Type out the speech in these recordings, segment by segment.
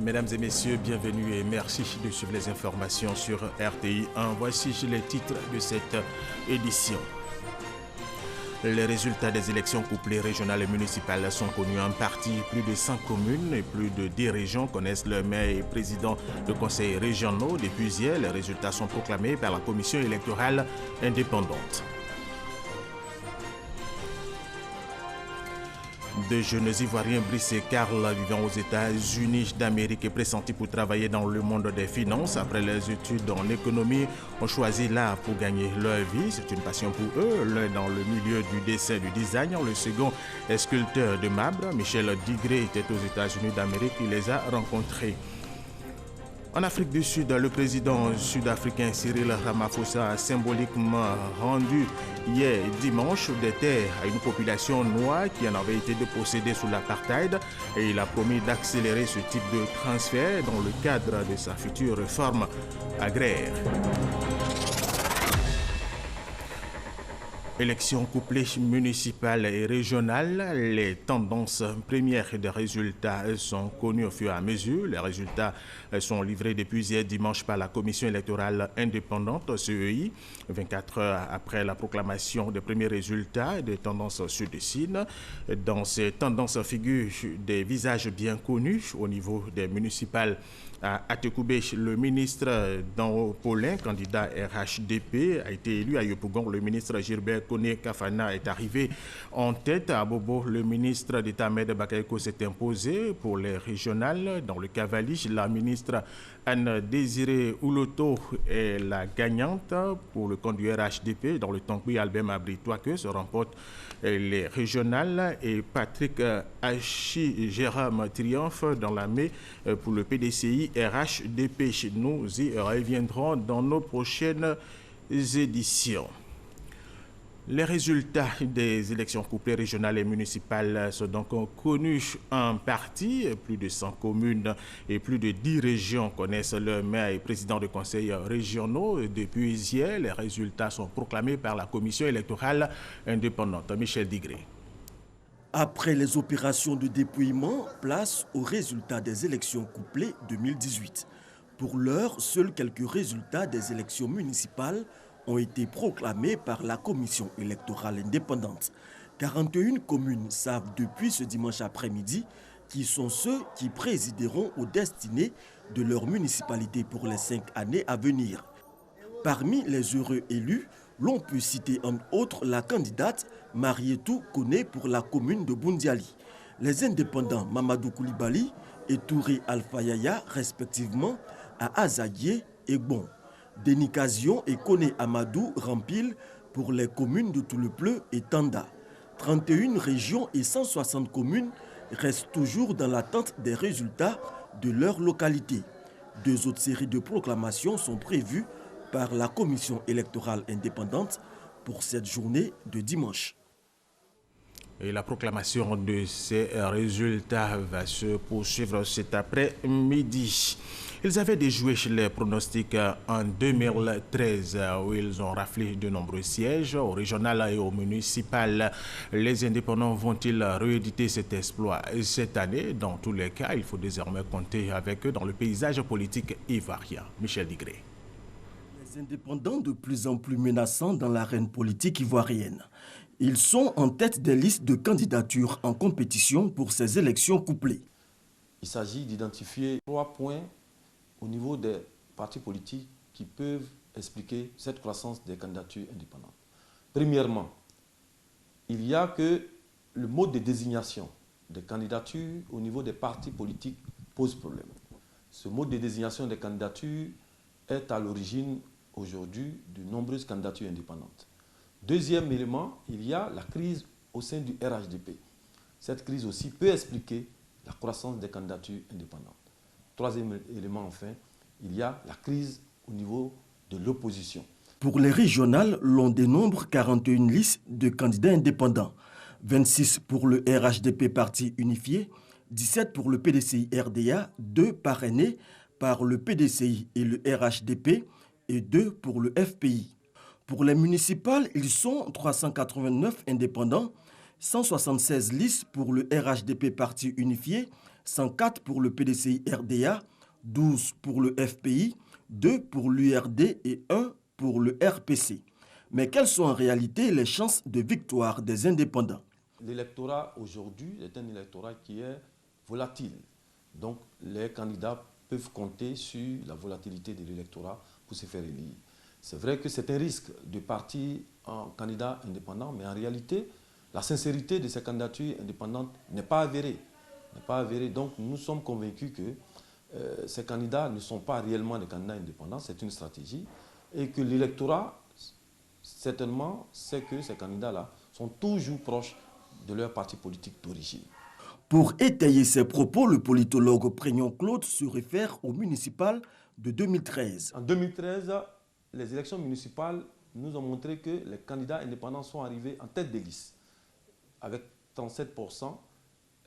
Mesdames et messieurs, bienvenue et merci de suivre les informations sur RTI 1. Voici les titres de cette édition. Les résultats des élections couplées régionales et municipales sont connus en partie. Plus de 100 communes et plus de 10 régions connaissent le maire et président de conseils régionaux. Depuis hier, les résultats sont proclamés par la commission électorale indépendante. De jeunes Ivoiriens, Brice et Karl, vivant aux États-Unis d'Amérique et pressentis pour travailler dans le monde des finances, après les études en économie, ont choisi l'art pour gagner leur vie. C'est une passion pour eux. L'un dans le milieu du dessin et du design, le second est sculpteur de marbre. Michel Digré était aux États-Unis d'Amérique. Il les a rencontrés. En Afrique du Sud, le président sud-africain Cyril Ramaphosa a symboliquement rendu hier dimanche des terres à une population noire qui en avait été dépossédée sous l'apartheid et il a promis d'accélérer ce type de transfert dans le cadre de sa future réforme agraire. Élections couplées municipales et régionales, les tendances premières des résultats sont connues au fur et à mesure. Les résultats sont livrés depuis hier dimanche par la Commission électorale indépendante, CEI, 24 heures après la proclamation des premiers résultats des tendances se dessinent. Dans ces tendances figurent des visages bien connus au niveau des municipales. À Atekoubé, le ministre Dan Paulin, candidat RHDP, a été élu. À Yopougon, le ministre Gilbert Kone Kafana est arrivé en tête. À Bobo, le ministre d'État Ahmed Bakayoko s'est imposé pour les régionales. Dans le Cavali, la ministre Anne-Désirée Ouloto est la gagnante pour le compte du RHDP. Dans le Tankwi, Albert Mabri-Touake se remporte les régionales et Patrick Hachi Jérôme triomphe dans la mai pour le PDCI RHDP. Nous y reviendrons dans nos prochaines éditions. Les résultats des élections couplées régionales et municipales sont donc connus en partie. Plus de 100 communes et plus de 10 régions connaissent le maire et président de conseils régionaux. Depuis hier, les résultats sont proclamés par la commission électorale indépendante. Michel Digré. Après les opérations de dépouillement, place aux résultats des élections couplées 2018. Pour l'heure, seuls quelques résultats des élections municipales ont été proclamés par la commission électorale indépendante. 41 communes savent depuis ce dimanche après-midi qui sont ceux qui présideront aux destinées de leur municipalité pour les 5 années à venir. Parmi les heureux élus, l'on peut citer en autres la candidate Marietou Kone pour la commune de Boundiali, les indépendants Mamadou Koulibaly et Touré Alpha Yaya respectivement à Azaguié et Bon. Denis Kazion et Kone Amadou Rampil pour les communes de Toulepleu et Tanda. 31 régions et 160 communes restent toujours dans l'attente des résultats de leur localité. 2 autres séries de proclamations sont prévues par la commission électorale indépendante pour cette journée de dimanche. Et la proclamation de ces résultats va se poursuivre cet après-midi. Ils avaient déjoué les pronostics en 2013 où ils ont raflé de nombreux sièges au régional et au municipal. Les indépendants vont-ils rééditer cet exploit cette année? Dans tous les cas, il faut désormais compter avec eux dans le paysage politique ivoirien. Michel Digré. Les indépendants de plus en plus menaçants dans l'arène politique ivoirienne. Ils sont en tête des listes de candidatures en compétition pour ces élections couplées. Il s'agit d'identifier 3 points au niveau des partis politiques qui peuvent expliquer cette croissance des candidatures indépendantes. Premièrement, il y a que le mode de désignation des candidatures au niveau des partis politiques pose problème. Ce mode de désignation des candidatures est à l'origine aujourd'hui de nombreuses candidatures indépendantes. Deuxième élément, il y a la crise au sein du RHDP. Cette crise aussi peut expliquer la croissance des candidatures indépendantes. Troisième élément, enfin, il y a la crise au niveau de l'opposition. Pour les régionales, l'on dénombre 41 listes de candidats indépendants. 26 pour le RHDP Parti Unifié, 17 pour le PDCI RDA, 2 parrainés par le PDCI et le RHDP et 2 pour le FPI. Pour les municipales, ils sont 389 indépendants, 176 listes pour le RHDP Parti Unifié, 104 pour le PDCI-RDA, 12 pour le FPI, 2 pour l'URD et 1 pour le RPC. Mais quelles sont en réalité les chances de victoire des indépendants? L'électorat aujourd'hui est un électorat qui est volatile. Donc les candidats peuvent compter sur la volatilité de l'électorat pour se faire élire. C'est vrai que c'est un risque de partir en candidat indépendant, mais en réalité, la sincérité de ces candidatures indépendantes n'est pas avérée. Donc nous sommes convaincus que ces candidats ne sont pas réellement des candidats indépendants, c'est une stratégie, et que l'électorat, certainement, sait que ces candidats-là sont toujours proches de leur parti politique d'origine. Pour étayer ses propos, le politologue Préignon Claude se réfère aux municipales de 2013. En 2013, les élections municipales nous ont montré que les candidats indépendants sont arrivés en tête de liste, avec 37%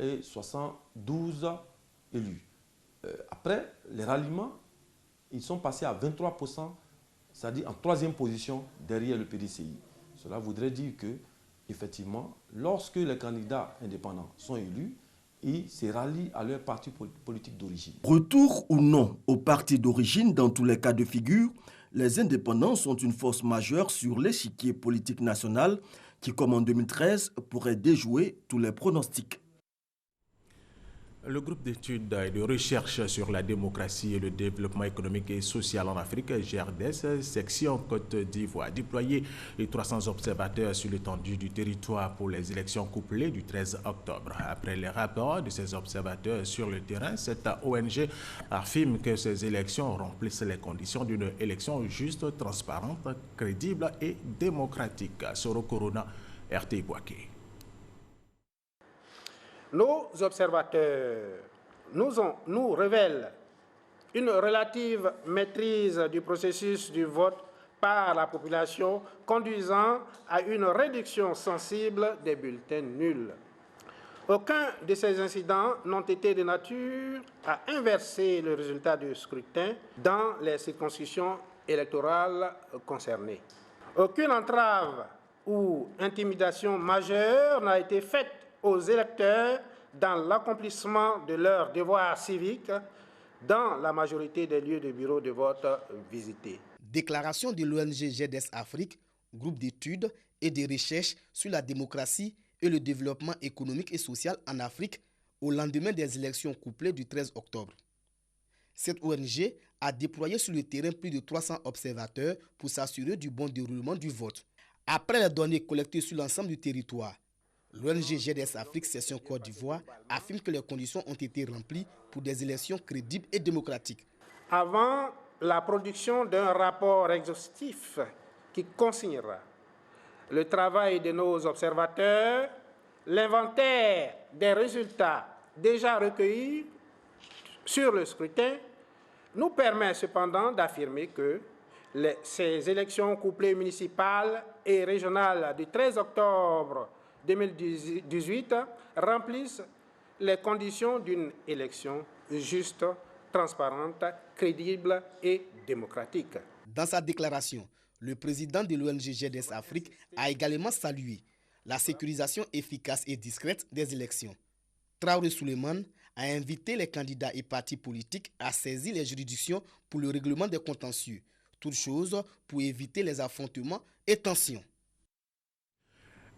et 72 élus. Après les ralliements, ils sont passés à 23%, c'est-à-dire en troisième position derrière le PDCI. Cela voudrait dire que, effectivement, lorsque les candidats indépendants sont élus, ils se rallient à leur parti politique d'origine. Retour ou non au parti d'origine, dans tous les cas de figure, les indépendants sont une force majeure sur l'échiquier politique national qui, comme en 2013, pourrait déjouer tous les pronostics. Le groupe d'études et de recherche sur la démocratie et le développement économique et social en Afrique, GRDS, section Côte d'Ivoire, a déployé 300 observateurs sur l'étendue du territoire pour les élections couplées du 13 octobre. Après les rapports de ces observateurs sur le terrain, cette ONG affirme que ces élections remplissent les conditions d'une élection juste, transparente, crédible et démocratique. Soro Corona, RT Boaké. Nos observateurs nous révèlent une relative maîtrise du processus du vote par la population, conduisant à une réduction sensible des bulletins nuls. Aucun de ces incidents n'ont été de nature à inverser le résultat du scrutin dans les circonscriptions électorales concernées. Aucune entrave ou intimidation majeure n'a été faite aux électeurs dans l'accomplissement de leurs devoirs civiques dans la majorité des lieux de bureaux de vote visités. Déclaration de l'ONG GDS Afrique, groupe d'études et de recherche sur la démocratie et le développement économique et social en Afrique au lendemain des élections couplées du 13 octobre. Cette ONG a déployé sur le terrain plus de 300 observateurs pour s'assurer du bon déroulement du vote. Après les données collectées sur l'ensemble du territoire, l'ONG GDS Afrique, section Côte d'Ivoire, affirme que les conditions ont été remplies pour des élections crédibles et démocratiques. Avant la production d'un rapport exhaustif qui consignera le travail de nos observateurs, l'inventaire des résultats déjà recueillis sur le scrutin nous permet cependant d'affirmer que ces élections couplées municipales et régionales du 13 octobre 2018 remplissent les conditions d'une élection juste, transparente, crédible et démocratique. Dans sa déclaration, le président de l'ONG GDS Afrique a également salué la sécurisation efficace et discrète des élections. Traoré Souleymane a invité les candidats et partis politiques à saisir les juridictions pour le règlement des contentieux, toute chose pour éviter les affrontements et tensions.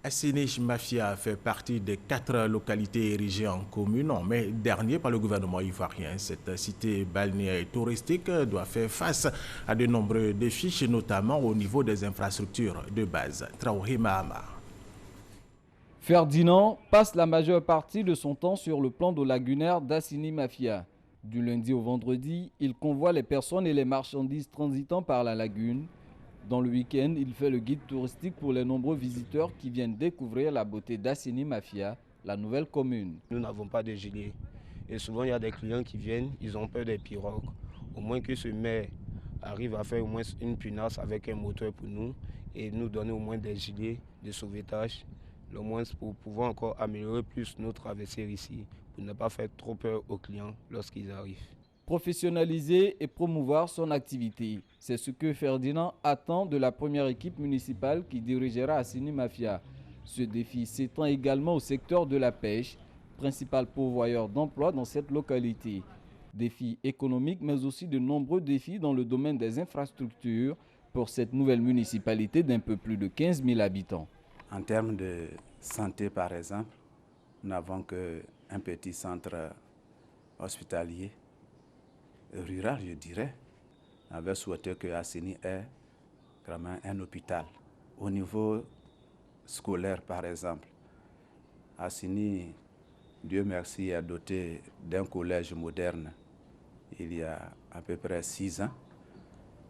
Assini Mafia fait partie des 4 localités érigées en commune en mai dernier par le gouvernement ivoirien. Cette cité balnéaire et touristique doit faire face à de nombreux défis, notamment au niveau des infrastructures de base. Traoré Mahama. Ferdinand passe la majeure partie de son temps sur le plan d'eau lagunaire d'Assini Mafia. Du lundi au vendredi, il convoie les personnes et les marchandises transitant par la lagune. Dans le week-end, il fait le guide touristique pour les nombreux visiteurs qui viennent découvrir la beauté d'Assini Mafia, la nouvelle commune. Nous n'avons pas de gilets. Et souvent, il y a des clients qui viennent, ils ont peur des pirogues. Au moins que ce maire arrive à faire au moins une punasse avec un moteur pour nous et nous donner au moins des gilets de sauvetage, au moins pour pouvoir encore améliorer plus nos traversées ici, pour ne pas faire trop peur aux clients lorsqu'ils arrivent. Professionnaliser et promouvoir son activité, c'est ce que Ferdinand attend de la première équipe municipale qui dirigera Assini Mafia. Ce défi s'étend également au secteur de la pêche, principal pourvoyeur d'emplois dans cette localité. Défis économiques, mais aussi de nombreux défis dans le domaine des infrastructures pour cette nouvelle municipalité d'un peu plus de 15 000 habitants. En termes de santé, par exemple, nous n'avons qu'un petit centre hospitalier rural, je dirais. On avait souhaité que Assini ait vraiment un hôpital. Au niveau scolaire, par exemple, Assini, Dieu merci, est doté d'un collège moderne il y a à peu près 6 ans.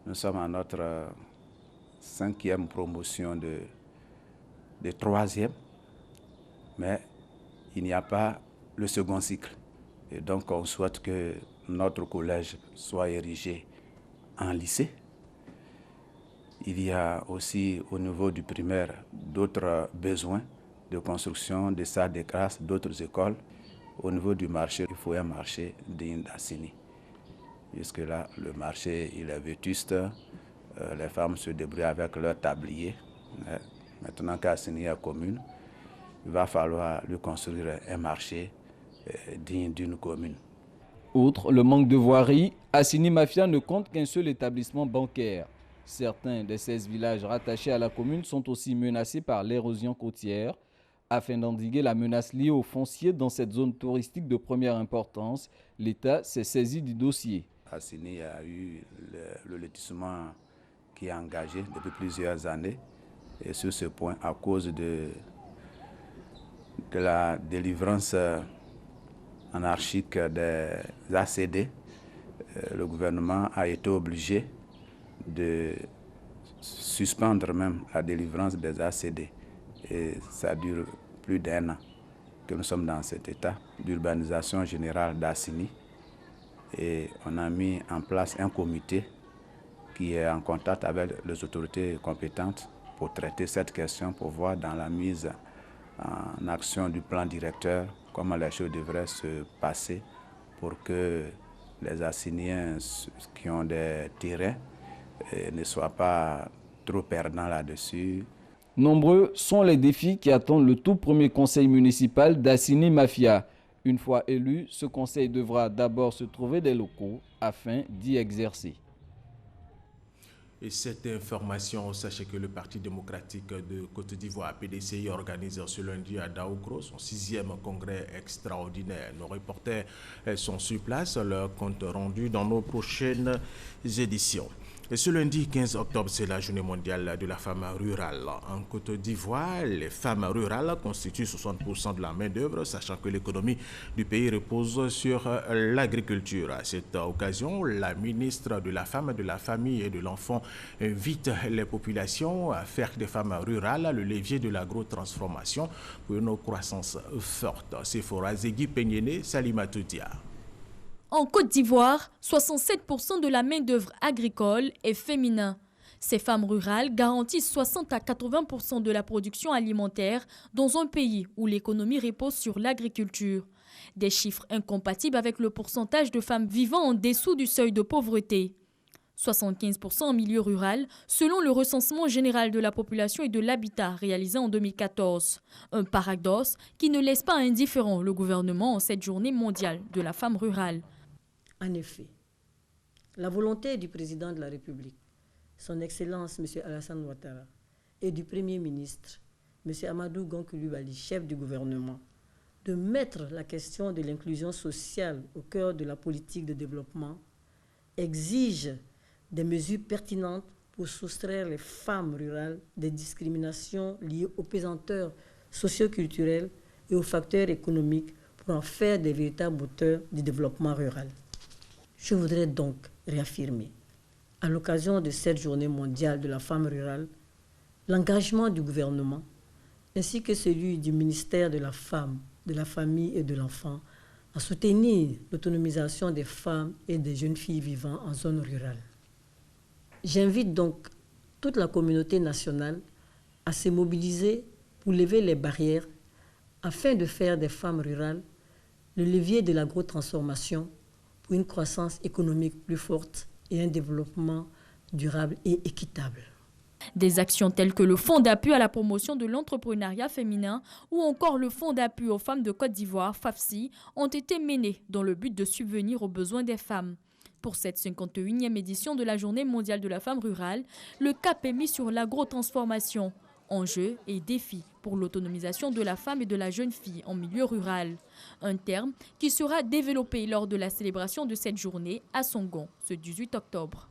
Nous sommes à notre 5e promotion de 3e, mais il n'y a pas le second cycle. Et donc on souhaite que notre collège soit érigé en lycée. Il y a aussi au niveau du primaire d'autres besoins de construction, de salles de classe, d'autres écoles. Au niveau du marché, il faut un marché digne d'Assini. Jusque-là, le marché il est vétuste, les femmes se débrouillent avec leur tablier. Maintenant qu'Assini est commune, il va falloir lui construire un marché digne d'une commune. Outre le manque de voirie, Assini Mafia ne compte qu'un seul établissement bancaire. Certains des 16 villages rattachés à la commune sont aussi menacés par l'érosion côtière. Afin d'endiguer la menace liée au foncier dans cette zone touristique de première importance, l'État s'est saisi du dossier. Assini a eu le lotissement qui est engagé depuis plusieurs années. Et sur ce point, à cause de la délivrance anarchique des ACD, le gouvernement a été obligé de suspendre même la délivrance des ACD. Et ça dure plus d'1 an que nous sommes dans cet état d'urbanisation générale d'Assini. Et on a mis en place un comité qui est en contact avec les autorités compétentes pour traiter cette question, pour voir dans la mise en action du plan directeur comment les choses devraient se passer pour que les Assiniens qui ont des terrains ne soient pas trop perdants là-dessus. Nombreux sont les défis qui attendent le tout premier conseil municipal d'Assini Mafia. Une fois élu, ce conseil devra d'abord se trouver des locaux afin d'y exercer. Et cette information, sachez que le Parti démocratique de Côte d'Ivoire, PDCI, organise ce lundi à Daoukro son 6e congrès extraordinaire. Nos reporters sont sur place, leur compte rendu dans nos prochaines éditions. Et ce lundi 15 octobre, c'est la journée mondiale de la femme rurale. En Côte d'Ivoire, les femmes rurales constituent 60% de la main-d'œuvre, sachant que l'économie du pays repose sur l'agriculture. À cette occasion, la ministre de la Femme, de la Famille et de l'Enfant invite les populations à faire des femmes rurales le levier de l'agrotransformation pour une croissance forte. C'est Forazegui Penyene, Salimatou Dia. En Côte d'Ivoire, 67% de la main-d'œuvre agricole est féminin. Ces femmes rurales garantissent 60 à 80% de la production alimentaire dans un pays où l'économie repose sur l'agriculture. Des chiffres incompatibles avec le pourcentage de femmes vivant en dessous du seuil de pauvreté. 75% en milieu rural, selon le recensement général de la population et de l'habitat réalisé en 2014. Un paradoxe qui ne laisse pas indifférent le gouvernement en cette journée mondiale de la femme rurale. En effet, la volonté du président de la République, son Excellence M. Alassane Ouattara, et du Premier ministre, M. Amadou Gon Coulibaly, chef du gouvernement, de mettre la question de l'inclusion sociale au cœur de la politique de développement, exige des mesures pertinentes pour soustraire les femmes rurales des discriminations liées aux pesanteurs socio-culturels et aux facteurs économiques pour en faire des véritables moteurs du développement rural. Je voudrais donc réaffirmer, à l'occasion de cette journée mondiale de la femme rurale, l'engagement du gouvernement ainsi que celui du ministère de la Femme, de la Famille et de l'Enfant à soutenir l'autonomisation des femmes et des jeunes filles vivant en zone rurale. J'invite donc toute la communauté nationale à se mobiliser pour lever les barrières afin de faire des femmes rurales le levier de l'agrotransformation pour une croissance économique plus forte et un développement durable et équitable. Des actions telles que le Fonds d'appui à la promotion de l'entrepreneuriat féminin ou encore le Fonds d'appui aux femmes de Côte d'Ivoire, FAFSI, ont été menées dans le but de subvenir aux besoins des femmes. Pour cette 51e édition de la Journée mondiale de la femme rurale, le cap est mis sur l'agrotransformation. Enjeux et défis pour l'autonomisation de la femme et de la jeune fille en milieu rural. Un terme qui sera développé lors de la célébration de cette journée à Songon, ce 18 octobre.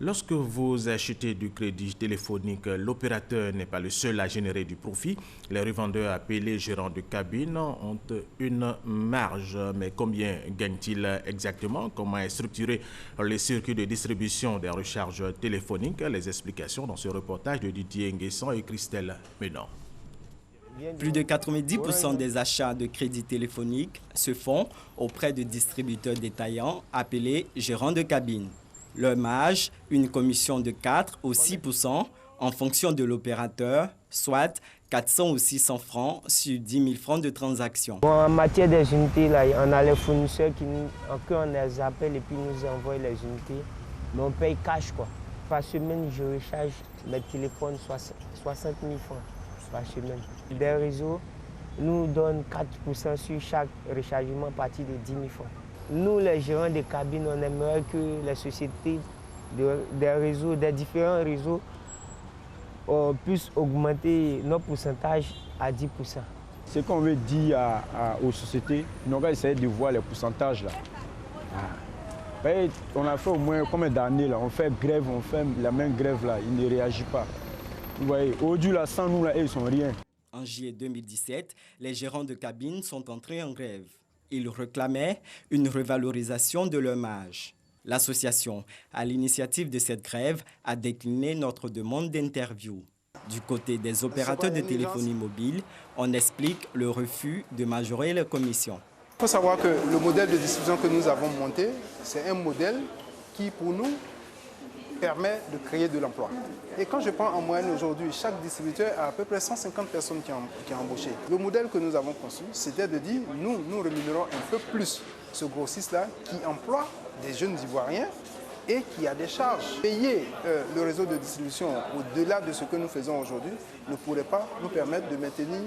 Lorsque vous achetez du crédit téléphonique, l'opérateur n'est pas le seul à générer du profit. Les revendeurs appelés gérants de cabine ont une marge. Mais combien gagnent-ils exactement? Comment est structuré les circuits de distribution des recharges téléphoniques? Les explications dans ce reportage de Didier Nguesson et Christelle Menon. Plus de 90% des achats de crédit téléphonique se font auprès de distributeurs détaillants appelés gérants de cabine. Leur marge, une commission de 4 ou 6% en fonction de l'opérateur, soit 400 ou 600 francs sur 10 000 francs de transaction. Bon, en matière des unités, là, on a les fournisseurs on les appelle et puis nous envoient les unités. Mais on paye cash, quoi. Par semaine, je recharge mes téléphones 60 000 francs par semaine. Des réseaux nous donnent 4% sur chaque rechargement à partir de 10 000 francs. Nous, les gérants de cabines, on aimerait que les sociétés des différents réseaux puissent augmenter nos pourcentages à 10%. Ce qu'on veut dire aux sociétés, on va essayer de voir les pourcentages là. On a fait au moins combien d'années là, on fait grève, on fait la même grève là, ils ne réagissent pas. Vous voyez, aujourd'hui là, sans nous là, ils sont rien. En juillet 2017, les gérants de cabines sont entrés en grève. Ils réclamaient une revalorisation de leur marge. L'association, à l'initiative de cette grève, a décliné notre demande d'interview. Du côté des opérateurs de téléphonie mobile, on explique le refus de majorer les commissions. Il faut savoir que le modèle de distribution que nous avons monté, c'est un modèle qui, pour nous, permet de créer de l'emploi. Et quand je prends en moyenne aujourd'hui, chaque distributeur a à peu près 150 personnes qui ont embauché. Le modèle que nous avons conçu, c'était de dire, nous rémunérons un peu plus ce grossiste-là qui emploie des jeunes Ivoiriens et qui a des charges. Payer le réseau de distribution au-delà de ce que nous faisons aujourd'hui ne pourrait pas nous permettre de maintenir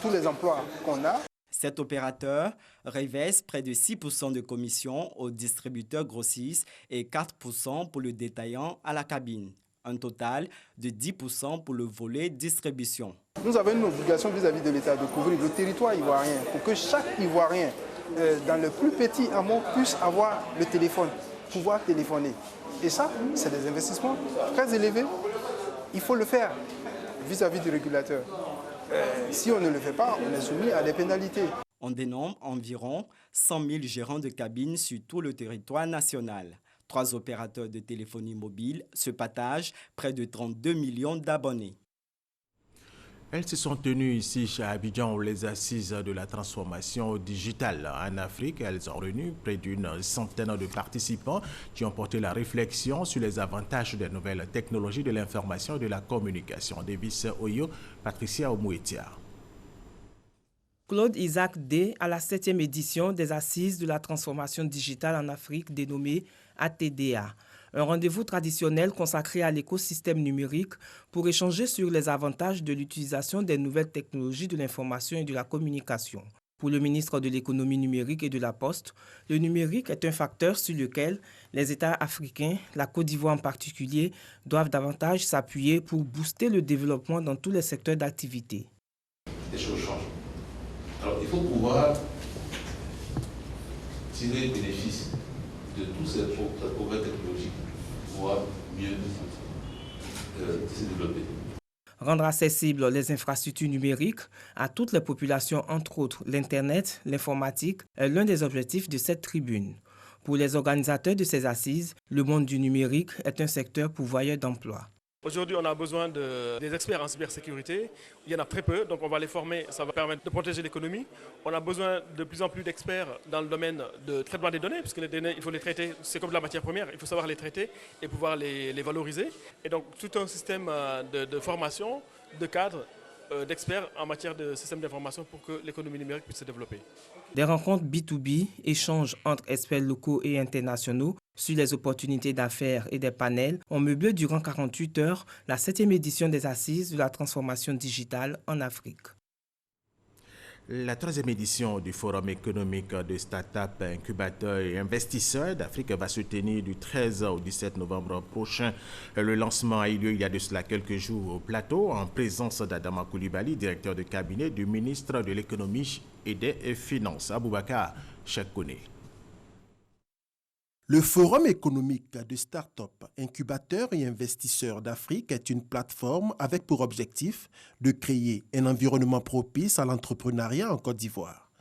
tous les emplois qu'on a. Cet opérateur reverse près de 6% de commission aux distributeurs grossistes et 4% pour le détaillant à la cabine. Un total de 10% pour le volet distribution. Nous avons une obligation vis-à-vis de l'État de couvrir le territoire ivoirien pour que chaque Ivoirien, dans le plus petit hameau, puisse avoir le téléphone, pouvoir téléphoner. Et ça, c'est des investissements très élevés. Il faut le faire vis-à-vis du régulateur. Si on ne le fait pas, on est soumis à des pénalités. On dénombre environ 100 000 gérants de cabines sur tout le territoire national. 3 opérateurs de téléphonie mobile se partagent près de 32 millions d'abonnés. Elles se sont tenues ici à Abidjan où les assises de la transformation digitale en Afrique. Elles ont réuni près d'une centaine de participants qui ont porté la réflexion sur les avantages des nouvelles technologies de l'information et de la communication. Davis Oyo, Patricia Omouetia. Claude Isaac D à la 7e édition des assises de la transformation digitale en Afrique dénommée ATDA. Un rendez-vous traditionnel consacré à l'écosystème numérique pour échanger sur les avantages de l'utilisation des nouvelles technologies de l'information et de la communication. Pour le ministre de l'économie numérique et de la Poste, le numérique est un facteur sur lequel les États africains, la Côte d'Ivoire en particulier, doivent davantage s'appuyer pour booster le développement dans tous les secteurs d'activité. Les choses changent. Alors il faut pouvoir tirer bénéfice de tous ces progrès technologiques pour pouvoir mieux se développer. Rendre accessibles les infrastructures numériques à toutes les populations, entre autres l'Internet, l'informatique, est l'un des objectifs de cette tribune. Pour les organisateurs de ces assises, le monde du numérique est un secteur pourvoyeur d'emplois. Aujourd'hui, on a besoin des experts en cybersécurité. Il y en a très peu, donc on va les former. Ça va permettre de protéger l'économie. On a besoin de plus en plus d'experts dans le domaine de traitement des données, puisque les données, il faut les traiter. C'est comme de la matière première, il faut savoir les traiter et pouvoir les valoriser. Et donc, tout un système de formation, de cadres, d'experts en matière de système d'information pour que l'économie numérique puisse se développer. Des rencontres B2B, échanges entre experts locaux et internationaux Sur les opportunités d'affaires et des panels, on meublé durant 48 heures la 7e édition des Assises de la transformation digitale en Afrique. La 3e édition du Forum économique de start-up, incubateurs et investisseurs d'Afrique va se tenir du 13 au 17 novembre prochain. Le lancement a eu lieu il y a de cela quelques jours au plateau en présence d'Adama Coulibaly, directeur de cabinet du ministre de l'économie et des finances. Aboubakar Chekone. Le Forum économique de start-up, incubateurs et investisseurs d'Afrique est une plateforme avec pour objectif de créer un environnement propice à l'entrepreneuriat en Côte d'Ivoire.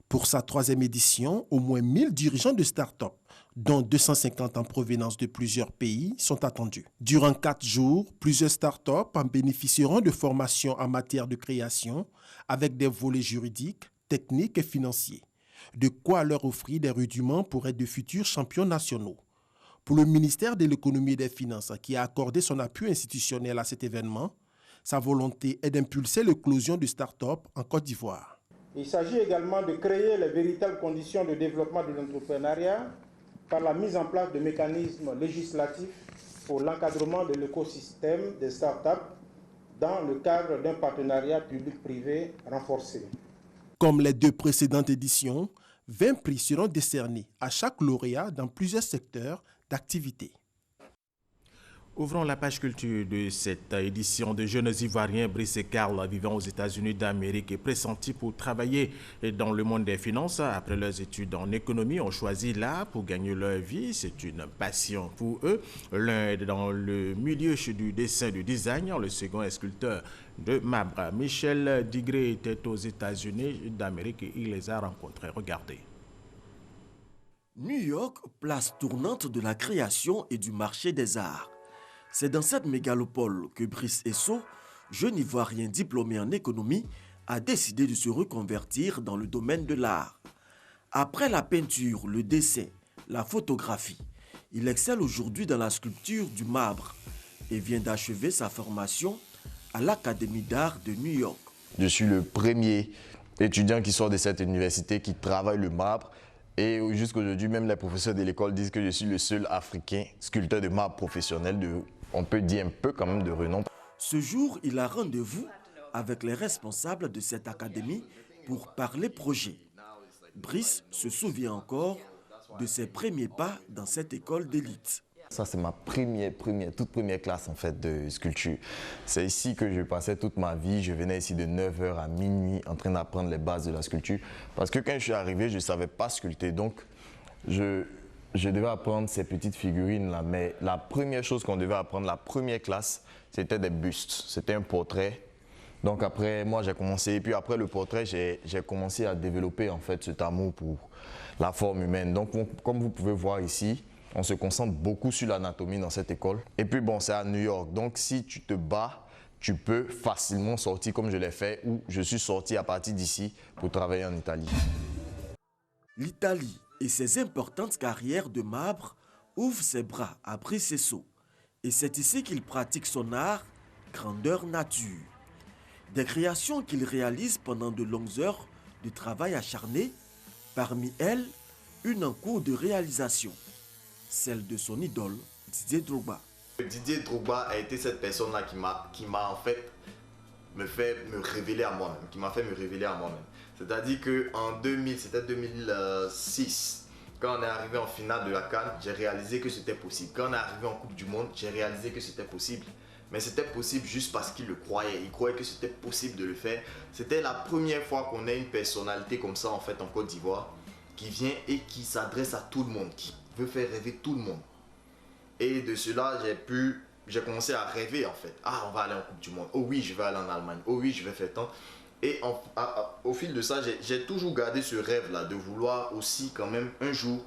Pour sa 3e édition, au moins 1000 dirigeants de start-up, dont 250 en provenance de plusieurs pays, sont attendus. Durant 4 jours, plusieurs start-up en bénéficieront de formations en matière de création avec des volets juridiques, techniques et financiers. De quoi leur offrir des rudiments pour être de futurs champions nationaux. Pour le ministère de l'économie et des finances, qui a accordé son appui institutionnel à cet événement, sa volonté est d'impulser l'éclosion de start-up en Côte d'Ivoire. Il s'agit également de créer les véritables conditions de développement de l'entrepreneuriat par la mise en place de mécanismes législatifs pour l'encadrement de l'écosystème des start-up dans le cadre d'un partenariat public-privé renforcé. Comme les 2 précédentes éditions, 20 prix seront décernés à chaque lauréat dans plusieurs secteurs d'activité. Ouvrons la page culture de cette édition de Jeunes Ivoiriens. Brice et Karl, vivant aux États-Unis d'Amérique et pressentis pour travailler dans le monde des finances. Après leurs études en économie, ont choisi l'art pour gagner leur vie. C'est une passion pour eux. L'un est dans le milieu du dessin, du design. Le second est sculpteur de marbre. Michel Digré était aux États-Unis d'Amérique et il les a rencontrés. Regardez. New York, place tournante de la création et du marché des arts. C'est dans cette mégalopole que Brice Esso, jeune Ivoirien diplômé en économie, a décidé de se reconvertir dans le domaine de l'art. Après la peinture, le dessin, la photographie, il excelle aujourd'hui dans la sculpture du marbre et vient d'achever sa formation à l'Académie d'art de New York. Je suis le premier étudiant qui sort de cette université qui travaille le marbre. Et jusqu'à aujourd'hui, même les professeurs de l'école disent que je suis le seul Africain sculpteur de marbre professionnel, on peut dire un peu quand même de renom. Ce jour, il a rendez-vous avec les responsables de cette académie pour parler projet. Brice se souvient encore de ses premiers pas dans cette école d'élite. Ça, c'est ma toute première classe en fait de sculpture. C'est ici que je passais toute ma vie. Je venais ici de 9h à minuit en train d'apprendre les bases de la sculpture. Parce que quand je suis arrivé, je ne savais pas sculpter. Donc, je devais apprendre ces petites figurines-là. Mais la première chose qu'on devait apprendre, la première classe, c'était des bustes. C'était un portrait. Donc après, moi, j'ai commencé. Et puis après le portrait, j'ai commencé à développer en fait cet amour pour la forme humaine. Donc, comme vous pouvez voir ici, on se concentre beaucoup sur l'anatomie dans cette école. Et puis bon, c'est à New York. Donc si tu te bats, tu peux facilement sortir comme je l'ai fait, ou je suis sorti à partir d'ici pour travailler en Italie. L'Italie et ses importantes carrières de marbre ouvrent ses bras à Brice Esso. Et c'est ici qu'il pratique son art, grandeur nature. Des créations qu'il réalise pendant de longues heures de travail acharné, parmi elles, une en cours de réalisation. Celle de son idole, Didier Drogba. Didier Drogba a été cette personne-là qui m'a en fait fait me révéler à moi-même, C'est-à-dire qu'en 2006, quand on est arrivé en finale de la CAN, j'ai réalisé que c'était possible. Quand on est arrivé en Coupe du Monde, j'ai réalisé que c'était possible. Mais c'était possible juste parce qu'il le croyait. Il croyait que c'était possible de le faire. C'était la première fois qu'on a une personnalité comme ça en fait en Côte d'Ivoire qui vient et qui s'adresse à tout le monde, qui veut faire rêver tout le monde. Et de cela, j'ai commencé à rêver en fait. Ah, on va aller en Coupe du Monde. Oh oui, je vais aller en Allemagne. Oh oui, je vais faire tant. Et au fil de ça, j'ai toujours gardé ce rêve-là de vouloir aussi quand même un jour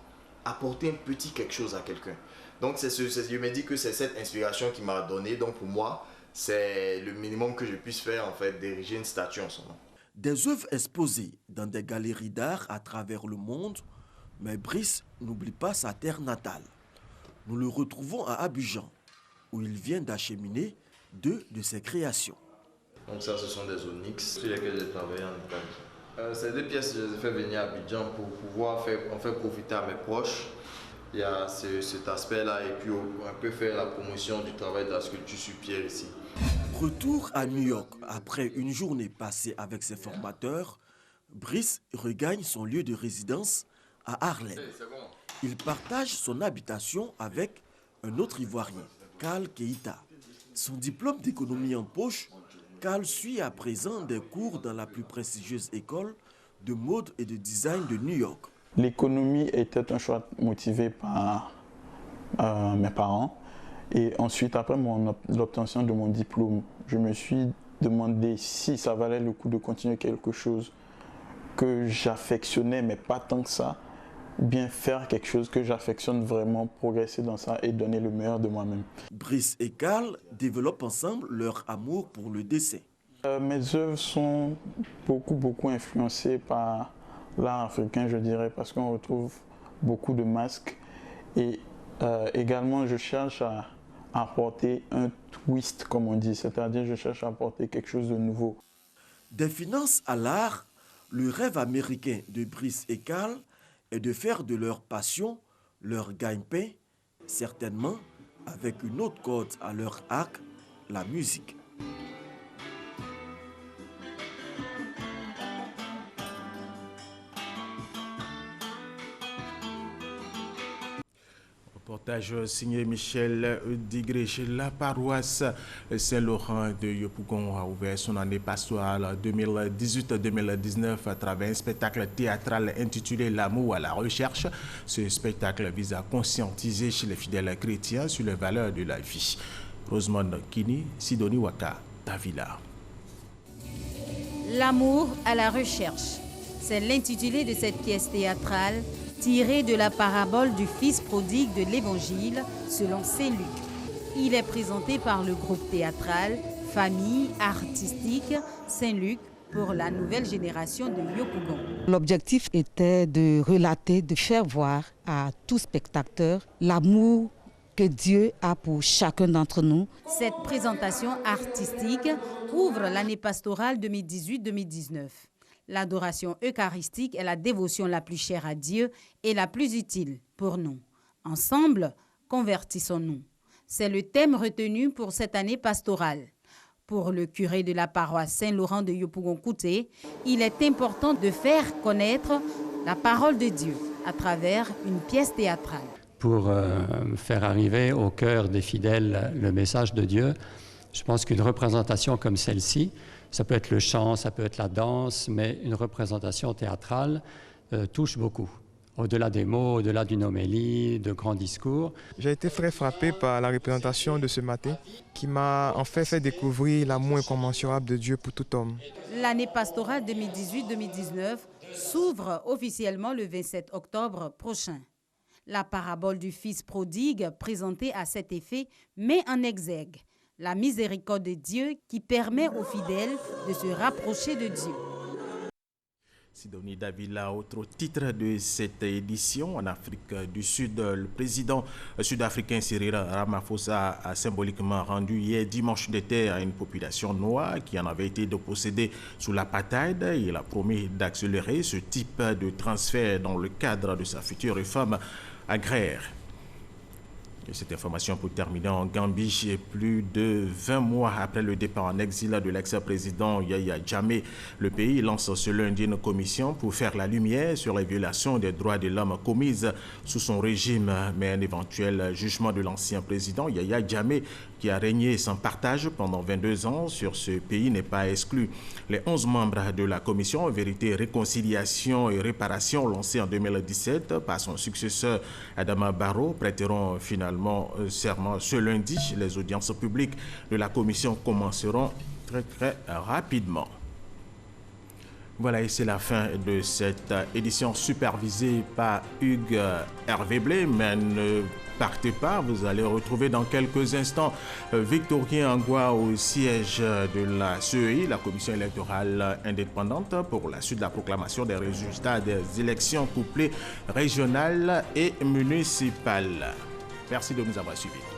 apporter un petit quelque chose à quelqu'un. Donc je me dis que c'est cette inspiration qui m'a donné. Donc pour moi, c'est le minimum que je puisse faire en fait, d'ériger une statue en son nom. Des œuvres exposées dans des galeries d'art à travers le monde, mais Brice n'oublie pas sa terre natale. Nous le retrouvons à Abidjan, où il vient d'acheminer 2 de ses créations. Donc ça, ce sont des onyx sur lesquels j'ai travaillé en Italie. Ces 2 pièces, je les ai fait venir à Abidjan pour pouvoir faire profiter à mes proches il y a cet aspect-là et puis un peu faire la promotion du travail de la sculpture sur pierre ici. Retour à New York après une journée passée avec ses formateurs, Brice regagne son lieu de résidence à Harlem. Il partage son habitation avec un autre Ivoirien, Karl Keïta. Son diplôme d'économie en poche, Karl suit à présent des cours dans la plus prestigieuse école de mode et de design de New York. L'économie était un choix motivé par mes parents. Et ensuite, après l'obtention de mon diplôme, je me suis demandé si ça valait le coup de continuer quelque chose que j'affectionnais, mais pas tant que ça, bien faire quelque chose que j'affectionne vraiment, progresser dans ça et donner le meilleur de moi-même. Brice et Karl développent ensemble leur amour pour le dessin. Mes œuvres sont beaucoup influencées par l'art africain, je dirais, parce qu'on retrouve beaucoup de masques. Et également, je cherche à apporter un twist, comme on dit, c'est-à-dire je cherche à apporter quelque chose de nouveau. Des finances à l'art, le rêve américain de Brice et Karl est de faire de leur passion leur gagne-pain, certainement avec une autre corde à leur arc, la musique. Reportage signé Michel Digré. La paroisse Saint-Laurent de Yopougon a ouvert son année pastorale 2018-2019 à travers un spectacle théâtral intitulé L'amour à la recherche. Ce spectacle vise à conscientiser chez les fidèles chrétiens sur les valeurs de la vie. Rosemonde Kini, Sidonie Waka, Davila. L'amour à la recherche. C'est l'intitulé de cette pièce théâtrale tiré de la parabole du fils prodigue de l'Évangile selon Saint Luc. Il est présenté par le groupe théâtral Famille Artistique Saint-Luc pour la nouvelle génération de Yopougon. L'objectif était de relater, de faire voir à tout spectateur l'amour que Dieu a pour chacun d'entre nous. Cette présentation artistique ouvre l'année pastorale 2018-2019. L'adoration eucharistique est la dévotion la plus chère à Dieu et la plus utile pour nous. Ensemble, convertissons-nous. C'est le thème retenu pour cette année pastorale. Pour le curé de la paroisse Saint-Laurent de Yopougon-Kouté, il est important de faire connaître la parole de Dieu à travers une pièce théâtrale. Pour faire arriver au cœur des fidèles le message de Dieu, je pense qu'une représentation comme celle-ci, ça peut être le chant, ça peut être la danse, mais une représentation théâtrale touche beaucoup. Au-delà des mots, au-delà d'une homélie, de grands discours. J'ai été très frappé par la représentation de ce matin qui m'a en fait découvrir l'amour incommensurable de Dieu pour tout homme. L'année pastorale 2018-2019 s'ouvre officiellement le 27 octobre prochain. La parabole du fils prodigue présentée à cet effet met en exergue la miséricorde de Dieu qui permet aux fidèles de se rapprocher de Dieu. Sidonie Davila, autre titre de cette édition. En Afrique du Sud, le président sud-africain Cyril Ramaphosa a symboliquement rendu hier dimanche des terres à une population noire qui en avait été dépossédée sous l'apartheid. Il a promis d'accélérer ce type de transfert dans le cadre de sa future réforme agraire. Et cette information pour terminer en Gambie, plus de 20 mois après le départ en exil de l'ex-président Yahya Jammeh, le pays lance ce lundi une commission pour faire la lumière sur les violations des droits de l'homme commises sous son régime. Mais un éventuel jugement de l'ancien président Yahya Jammeh, qui a régné sans partage pendant 22 ans sur ce pays, n'est pas exclu. Les 11 membres de la commission Vérité, Réconciliation et Réparation, lancée en 2017 par son successeur Adama Barrow, prêteront finalement serment ce lundi. Les audiences publiques de la commission commenceront très rapidement. Voilà, et c'est la fin de cette édition supervisée par Hugues Hervé Blé. Mais ne partez pas, vous allez retrouver dans quelques instants Victorien Angua au siège de la CEI, la Commission électorale indépendante, pour la suite de la proclamation des résultats des élections couplées régionales et municipales. Merci de nous avoir suivis.